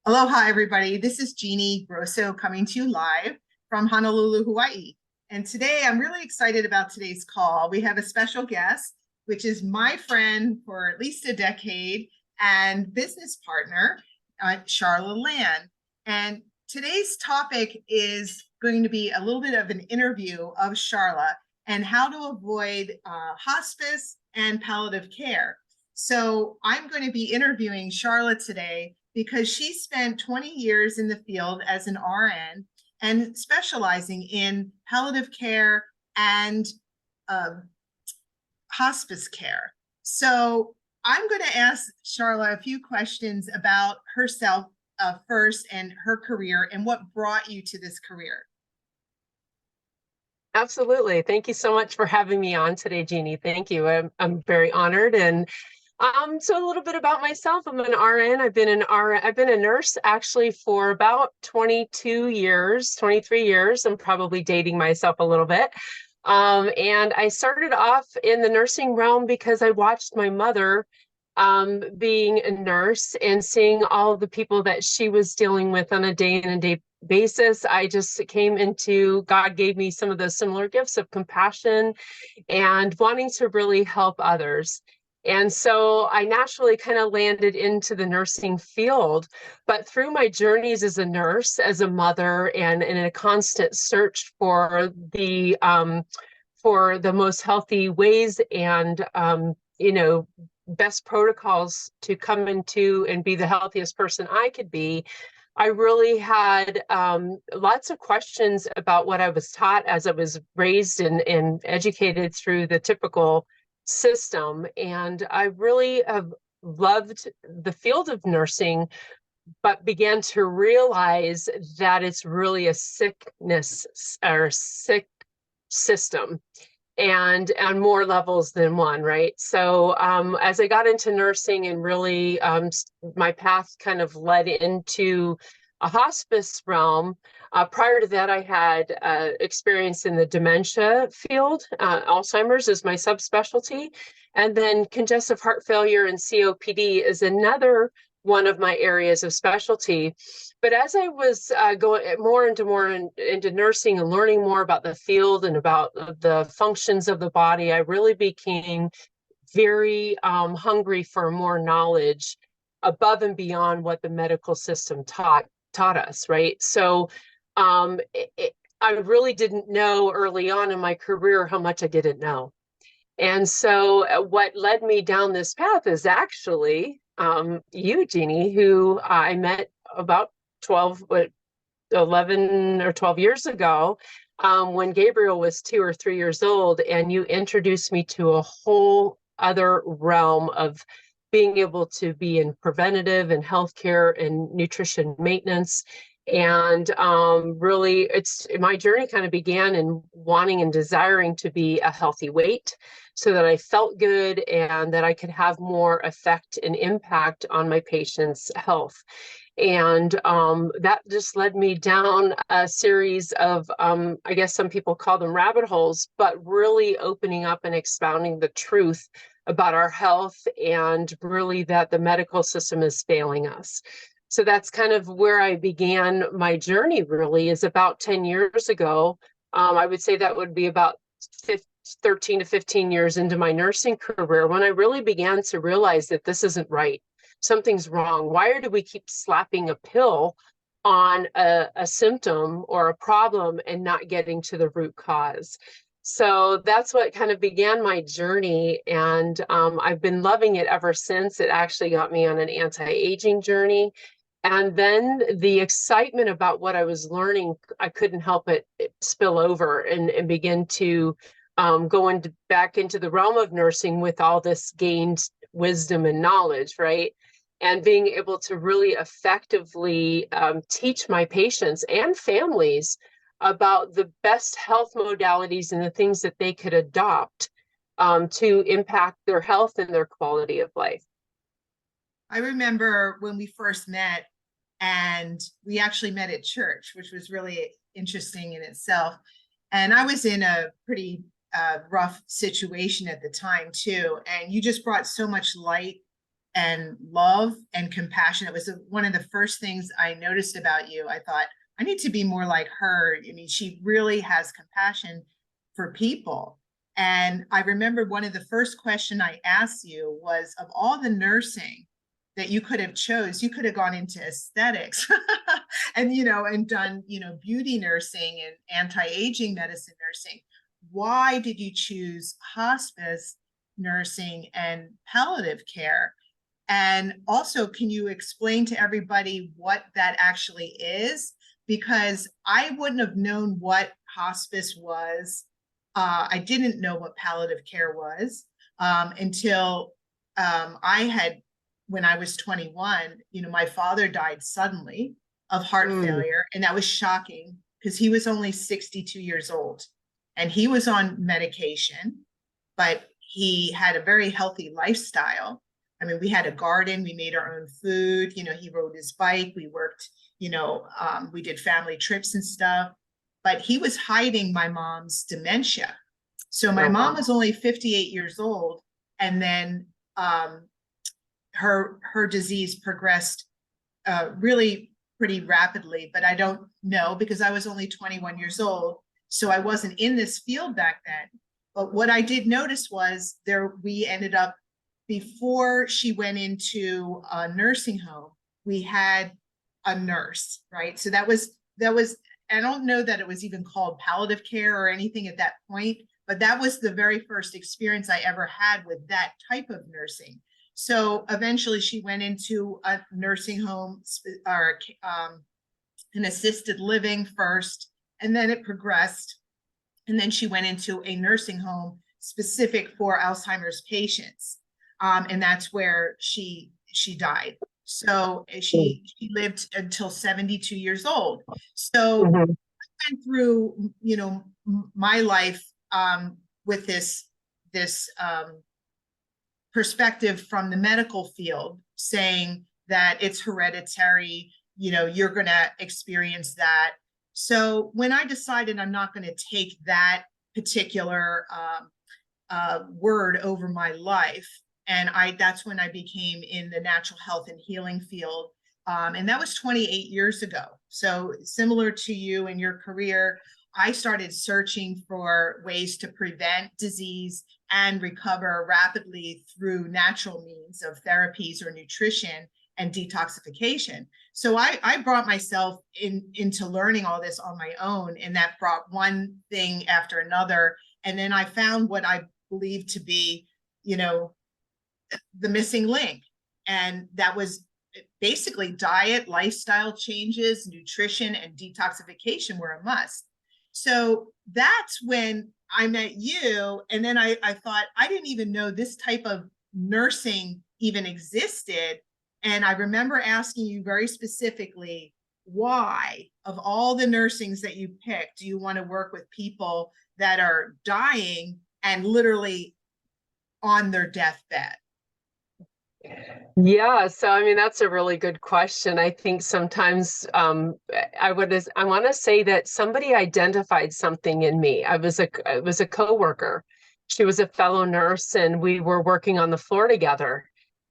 Aloha, everybody. This is Jeannie Grosso coming to you live from Honolulu, Hawaii. And today I'm really excited about today's call. We have a special guest, which is my friend for at least a decade and business partner, Sharla Land. And today's topic is going to be a little bit of an interview of Sharla and how to avoid hospice and palliative care. So I'm going to be interviewing Sharla today because she spent 20 years in the field as an RN and specializing in palliative care and hospice care. So I'm going to ask Sharla a few questions about herself first and her career and what brought you to this career. Absolutely. Thank you so much for having me on today, Jeannie. Thank you. I'm very honored. And so a little bit about myself. I'm an RN. I've been a nurse actually for about 22 years, 23 years. I'm probably dating myself a little bit. And I started off in the nursing realm because I watched my mother being a nurse and seeing all of the people that she was dealing with on a day-in-and-day basis. I just came into, God gave me some of those similar gifts of compassion and wanting to really help others. And so I naturally kind of landed into the nursing field. But through my journeys as a nurse, as a mother, and in a constant search for the most healthy ways and best protocols to come into and be the healthiest person I could be, I really had lots of questions about what I was taught as I was raised and educated through the typical system. And I really have loved the field of nursing, but began to realize that it's really a sickness or sick system and on more levels than one, right? So as I got into nursing and really my path kind of led into a hospice realm. Prior to that, I had experience in the dementia field. Alzheimer's is my subspecialty. And then congestive heart failure and COPD is another one of my areas of specialty. But as I was going more into nursing and learning more about the field and about the functions of the body, I really became very hungry for more knowledge above and beyond what the medical system taught us, right? So I really didn't know early on in my career how much I didn't know. And so what led me down this path is actually you, Jeannie, who I met about 11 or 12 years ago when Gabriel was 2 or 3 years old, and you introduced me to a whole other realm of being able to be in preventative and healthcare and nutrition maintenance. And really, my journey kind of began in wanting and desiring to be a healthy weight so that I felt good and that I could have more effect and impact on my patients' health. And that just led me down a series of, I guess some people call them rabbit holes, but really opening up and expounding the truth about our health and really that the medical system is failing us. So that's kind of where I began my journey, really, is about 10 years ago. I would say that would be about 13 to 15 years into my nursing career when I really began to realize that this isn't right. Something's wrong. Why do we keep slapping a pill on a symptom or a problem and not getting to the root cause? So that's what kind of began my journey. And I've been loving it ever since. It actually got me on an anti-aging journey. And then the excitement about what I was learning, I couldn't help it spill over and begin to go back into the realm of nursing with all this gained wisdom and knowledge, right? And being able to really effectively teach my patients and families about the best health modalities and the things that they could adopt to impact their health and their quality of life. I remember when we first met, and we actually met at church, which was really interesting in itself. And I was in a pretty rough situation at the time too. And you just brought so much light and love and compassion. It was one of the first things I noticed about you. I thought, I need to be more like her. I mean, she really has compassion for people. And I remember one of the first question I asked you was, of all the nursing that you could have chose, you could have gone into aesthetics and, and done, beauty nursing and anti-aging medicine nursing. Why did you choose hospice nursing and palliative care? And also, can you explain to everybody what that actually is? Because I wouldn't have known what hospice was. I didn't know what palliative care was until when I was 21, my father died suddenly of heart failure. And that was shocking because he was only 62 years old and he was on medication, but he had a very healthy lifestyle. I mean, we had a garden, we made our own food, he rode his bike, we worked, we did family trips and stuff, but he was hiding my mom's dementia. So my mom was only 58 years old, and then her disease progressed really pretty rapidly, but I don't know because I was only 21 years old. So I wasn't in this field back then. But what I did notice was we ended up, before she went into a nursing home, we had a nurse, right? So that was, I don't know that it was even called palliative care or anything at that point, but that was the very first experience I ever had with that type of nursing. So eventually she went into a nursing home or an assisted living first, and then it progressed. And then she went into a nursing home specific for Alzheimer's patients. And that's where she died. So she lived until 72 years old. So I went through, my life with this perspective from the medical field, saying that it's hereditary, you're going to experience that. So when I decided I'm not going to take that particular word over my life, and that's when I became in the natural health and healing field. And that was 28 years ago. So similar to you in your career, I started searching for ways to prevent disease and recover rapidly through natural means of therapies or nutrition and detoxification. So I brought myself into learning all this on my own, and that brought one thing after another. And then I found what I believed to be, the missing link. And that was basically diet, lifestyle changes, nutrition, and detoxification were a must. So that's when I met you. And then I thought, I didn't even know this type of nursing even existed. And I remember asking you very specifically, why, of all the nursings that you picked, do you want to work with people that are dying and literally on their deathbed? Yeah, so I mean that's a really good question. I think sometimes I want to say that somebody identified something in me. I was a coworker. She was a fellow nurse, and we were working on the floor together.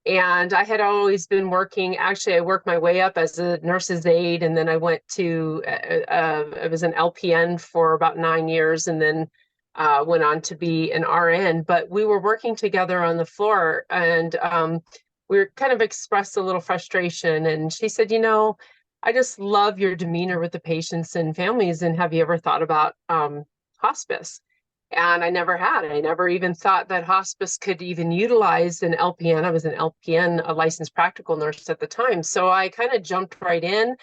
And I had always been working. Actually, I worked my way up as a nurse's aide, and then I went to I was an LPN for about 9 years, and then went on to be an RN. But we were working together on the floor, and we were kind of expressed a little frustration. And she said, I just love your demeanor with the patients and families. And have you ever thought about hospice? And I never had. I never even thought that hospice could even utilize an LPN. I was an LPN, a licensed practical nurse at the time. So I kind of jumped right in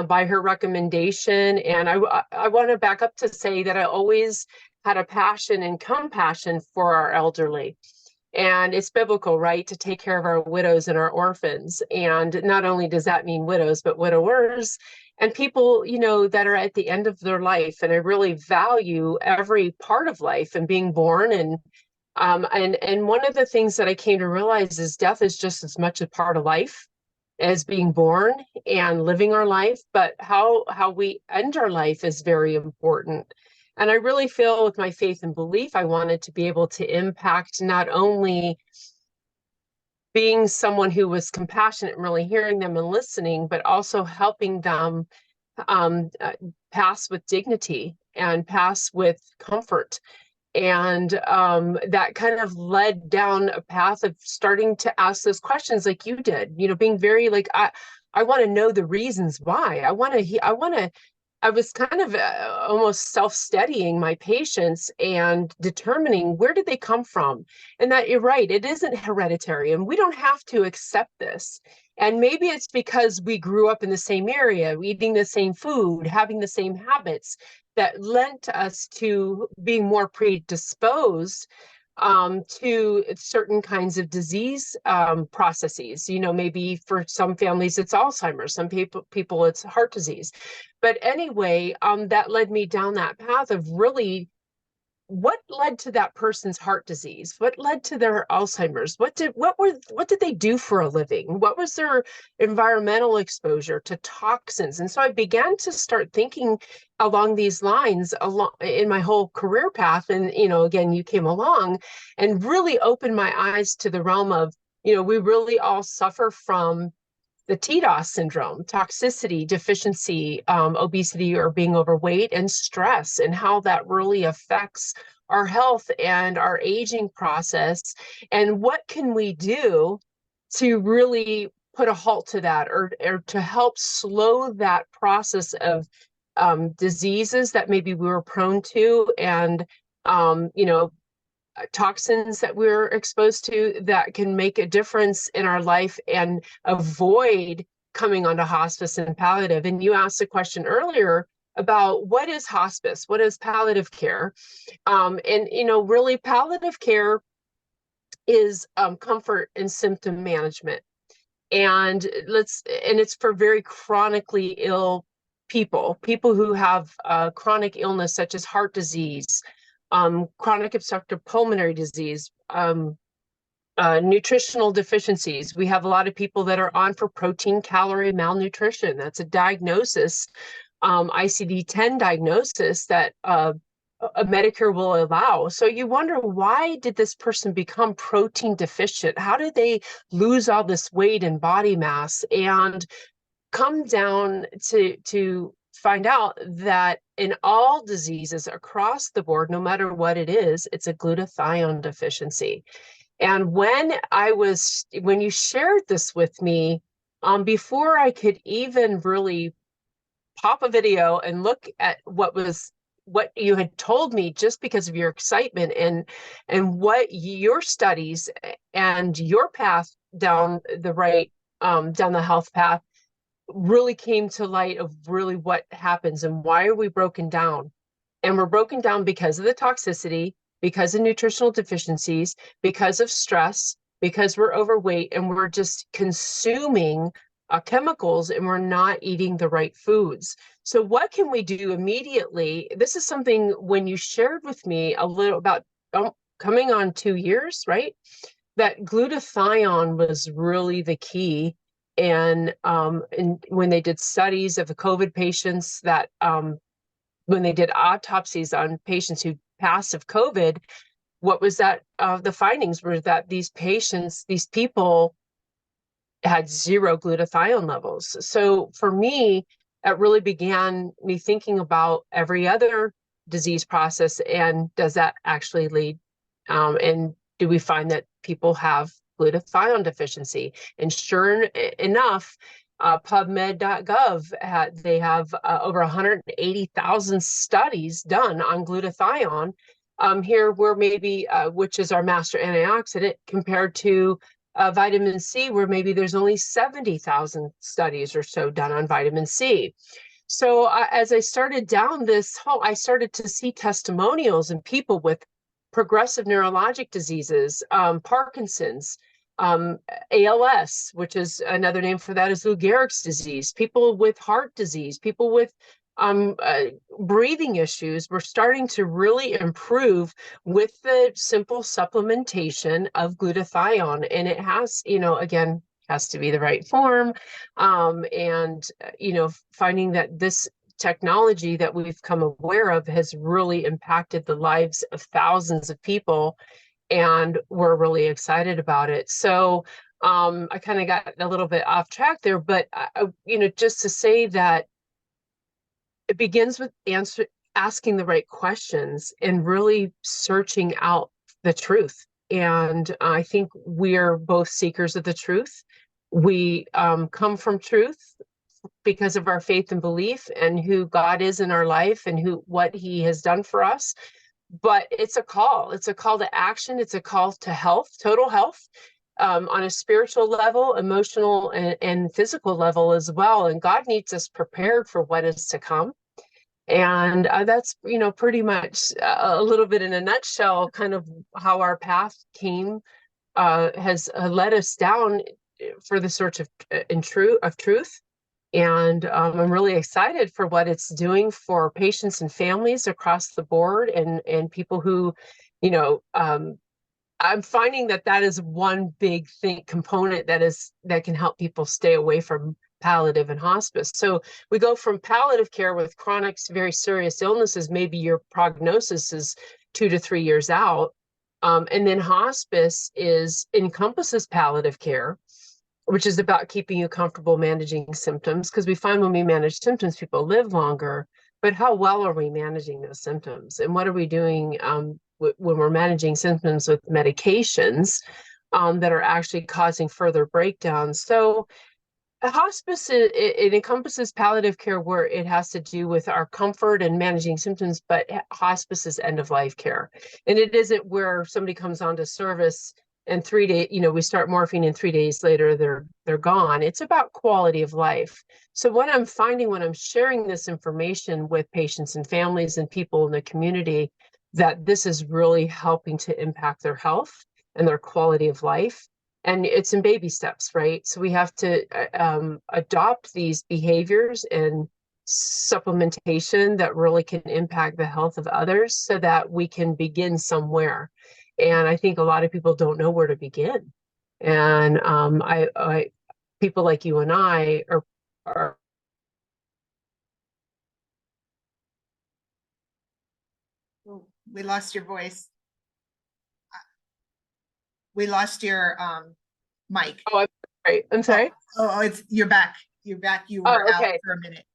by her recommendation. And I want to back up to say that I always had a passion and compassion for our elderly. And it's biblical, right, to take care of our widows and our orphans. And not only does that mean widows, but widowers and people, that are at the end of their life. And I really value every part of life and being born. And one of the things that I came to realize is death is just as much a part of life as being born and living our life, but how we end our life is very important. And I really feel with my faith and belief, I wanted to be able to impact not only being someone who was compassionate and really hearing them and listening, but also helping them um, uh, pass with dignity and pass with comfort. And that kind of led down a path of starting to ask those questions like you did, being very like, I want to know the reasons why. I was kind of almost self-studying my patients and determining where did they come from. And that you're right, it isn't hereditary and we don't have to accept this. And maybe it's because we grew up in the same area, eating the same food, having the same habits that lent us to being more predisposed to certain kinds of disease processes. Maybe for some families it's Alzheimer's, some people it's heart disease. But anyway, that led me down that path of really what led to that person's heart disease, what led to their Alzheimer's, what did they do for a living, what was their environmental exposure to toxins. And so I began to start thinking along these lines in my whole career path. And again, you came along and really opened my eyes to the realm of, we really all suffer from the TDOS syndrome, toxicity, deficiency, obesity, or being overweight, and stress, and how that really affects our health and our aging process. And what can we do to really put a halt to that, or to help slow that process of diseases that maybe we were prone to, and toxins that we're exposed to that can make a difference in our life and avoid coming onto hospice and palliative. And you asked a question earlier about what is hospice, what is palliative care? And really palliative care is comfort and symptom management. And it's for very chronically ill people who have chronic illness such as heart disease, chronic obstructive pulmonary disease, nutritional deficiencies. We have a lot of people that are on for protein calorie malnutrition. That's a diagnosis, ICD-10 diagnosis that a Medicare will allow. So you wonder, why did this person become protein deficient? How did they lose all this weight and body mass? And come down to find out that in all diseases across the board, no matter what it is, it's a glutathione deficiency. And when you shared this with me, before I could even really pop a video and look at what you had told me, just because of your excitement and what your studies and your path down the health path really came to light of really what happens and why are we broken down. And we're broken down because of the toxicity, because of nutritional deficiencies, because of stress, because we're overweight and we're just consuming chemicals and we're not eating the right foods. So what can we do immediately? This is something when you shared with me a little about coming on 2 years, right? That glutathione was really the key. And when they did studies of the COVID patients, that when they did autopsies on patients who passed of COVID, what was that? The findings were that these people had zero glutathione levels. So for me, it really began me thinking about every other disease process, and does that actually lead, and do we find that people have glutathione deficiency? And sure enough, PubMed.gov, they have over 180,000 studies done on glutathione. Here, where maybe, which is our master antioxidant, compared to vitamin C, where maybe there's only 70,000 studies or so done on vitamin C. So as I started down this hole, I started to see testimonials and people with progressive neurologic diseases, Parkinson's, ALS, which is another name for that is Lou Gehrig's disease, people with heart disease, people with breathing issues were starting to really improve with the simple supplementation of glutathione. And it has, again, has to be the right form. And finding that this technology that we've come aware of has really impacted the lives of thousands of people, and we're really excited about it. So I kind of got a little bit off track there, but just to say that it begins with asking the right questions and really searching out the truth. And I think we're both seekers of the truth. We come from truth because of our faith and belief and who God is in our life and what he has done for us. But it's a call. It's a call to action. It's a call to health, total health, on a spiritual level, emotional, and physical level as well. And God needs us prepared for what is to come. And that's, pretty much a little bit in a nutshell, kind of how our path has led us down for the search of truth. And I'm really excited for what it's doing for patients and families across the board, and people who, I'm finding that is one big component that can help people stay away from palliative and hospice. So we go from palliative care with chronic, very serious illnesses. Maybe your prognosis is 2 to 3 years out. And then hospice encompasses palliative care, which is about keeping you comfortable managing symptoms. Because we find when we manage symptoms, people live longer, but how well are we managing those symptoms? And what are we doing when we're managing symptoms with medications that are actually causing further breakdowns? So hospice, it encompasses palliative care where it has to do with our comfort and managing symptoms, but hospice is end-of-life care. And it isn't where somebody comes onto service and 3 days, we start morphine and 3 days later they're gone. It's about quality of life. So what I'm finding when I'm sharing this information with patients and families and people in the community, that this is really helping to impact their health and their quality of life. And it's in baby steps, right? So we have to adopt these behaviors and supplementation that really can impact the health of others so that we can begin somewhere. And I think a lot of people don't know where to begin. And people like you and I are We lost your voice. We lost your mic. Oh, I'm sorry. I'm sorry. You're back. You're back. You Oh, were out okay. for a minute.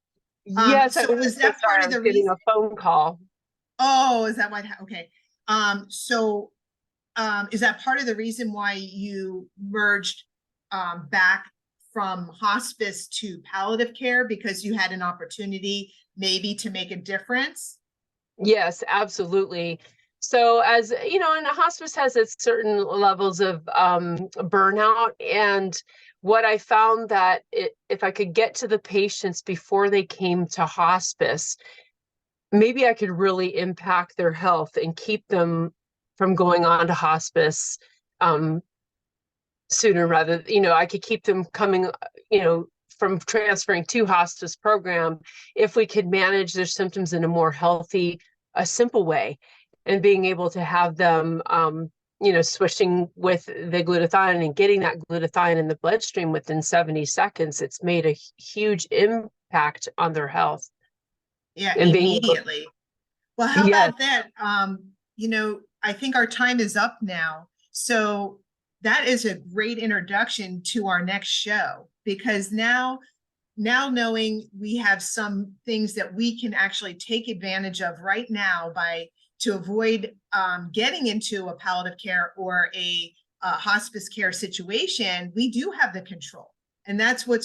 Yes, I So was is that so sorry. part of I was the getting reason? a phone call. Oh, is that what? Okay. Is that part of the reason why you merged back from hospice to palliative care, because you had an opportunity maybe to make a difference? Yes, absolutely. So as you know, and a hospice has its certain levels of burnout. And what I found that if I could get to the patients before they came to hospice, maybe I could really impact their health and keep them from going on to hospice sooner rather, I could keep them coming, from transferring to hospice program if we could manage their symptoms in a more healthy, a simple way, and being able to have them, switching with the glutathione and getting that glutathione in the bloodstream within 70 seconds. It's made a huge impact on their health. Yeah, And immediately. Well, how yes. about that? I think our time is up now. So that is a great introduction to our next show, because now knowing we have some things that we can actually take advantage of right now to avoid getting into a palliative care or a hospice care situation, we do have the control. And that's what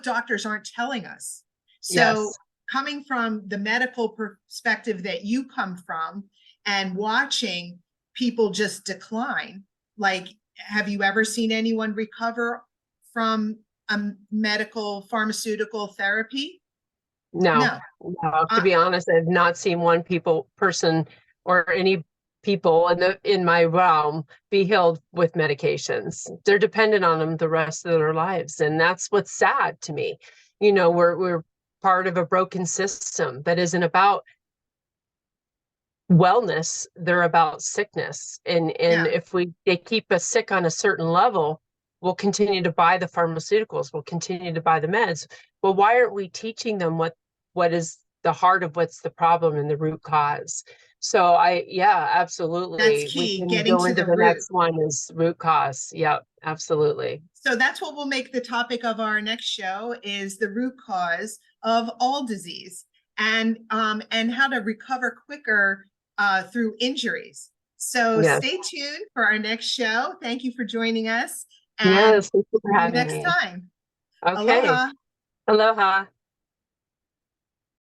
doctors aren't telling us. So Yes. Coming from the medical perspective that you come from and watching people just decline, like, have you ever seen anyone recover from a medical pharmaceutical therapy? No. To be honest, I've not seen one person or any people in my realm be healed with medications. They're dependent on them the rest of their lives, and that's what's sad to me. We're part of a broken system that isn't about wellness. They're about sickness, and if they keep us sick on a certain level, we'll continue to buy the pharmaceuticals, we'll continue to buy the meds. Well, why aren't we teaching them what is the heart of what's the problem and the root cause? So yeah, That's absolutely. We key, can getting go to into the the root. next one is root cause. Yep, absolutely. So that's what we'll make the topic of our next show is the root cause of all disease and how to recover quicker through injuries. So Yes. stay tuned for our next show. Thank you for joining us and Yes, thank you for see you having next me. time. Okay. Aloha. Aloha.